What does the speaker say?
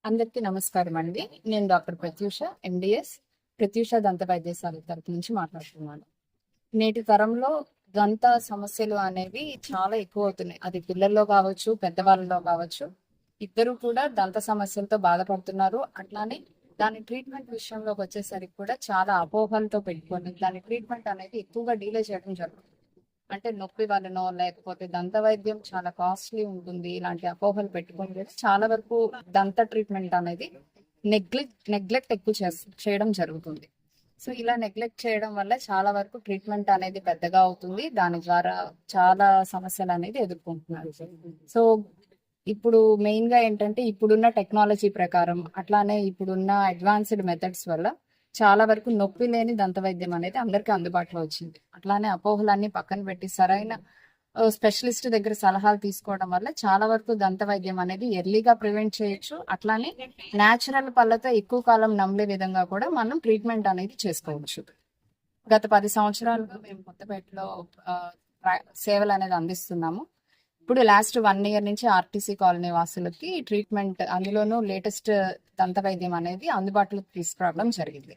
అందరికీ నమస్కారం అండి. నేను డాక్టర్ ప్రత్యూష, ఎండిఎస్, ప్రత్యూష దంత వైద్యశాల తరపు నుంచి మాట్లాడుతున్నాను. నేటి తరంలో దంత సమస్యలు అనేవి చాలా ఎక్కువ అవుతున్నాయి. అది పిల్లల్లో కావచ్చు, పెద్దవాళ్ళలో కావచ్చు. ఇద్దరు కూడా దంత సమస్యలతో బాధపడుతున్నారు. అట్లానే దాని ట్రీట్మెంట్ విషయంలోకి వచ్చేసరికి కూడా చాలా అపోహలతో పెట్టుకొని దాని ట్రీట్మెంట్ అనేది ఎక్కువగా డీలే చేయడం జరుగుతుంది. అంటే నొప్పి వలనో లేకపోతే దంత వైద్యం చాలా కాస్ట్లీ ఉంటుంది ఇలాంటి అపోహలు పెట్టుకొని చాలా వరకు దంత ట్రీట్మెంట్ అనేది నెగ్లెక్ట్ ఎక్కువ చేయడం జరుగుతుంది. సో ఇలా నెగ్లెక్ట్ చేయడం వల్ల చాలా వరకు ట్రీట్మెంట్ అనేది పెద్దగా అవుతుంది. దాని ద్వారా చాలా సమస్యలు అనేది ఎదుర్కొంటున్నారు. సో ఇప్పుడు మెయిన్ గా ఏంటంటే ఇప్పుడున్న టెక్నాలజీ ప్రకారం అట్లానే ఇప్పుడున్న అడ్వాన్స్డ్ మెథడ్స్ వల్ల చాలా వరకు నొప్పి లేని దంత వైద్యం అనేది అందరికీ అందుబాటులో వచ్చింది. అట్లానే అపోహలన్నీ పక్కన పెట్టి సరైన స్పెషలిస్ట్ దగ్గర సలహాలు తీసుకోవడం వల్ల చాలా వరకు దంత వైద్యం అనేది ఎర్లీగా ప్రివెంట్ చేయొచ్చు. అట్లానే న్యాచురల్ పళ్ళతో ఎక్కువ కాలం నమ్మలే విధంగా కూడా మనం ట్రీట్మెంట్ అనేది చేసుకోవచ్చు. గత 10 సంవత్సరాలుగా మేము కొత్తపేటలో సేవలు అనేది అందిస్తున్నాము. ఇప్పుడు లాస్ట్ 1 year నుంచి ఆర్టీసీ కాలనీ వాసులకి ట్రీట్మెంట్ అందులోనూ లేటెస్ట్ దంత వైద్యం అనేది అందుబాటులోకి తీసుకురావడం జరిగింది.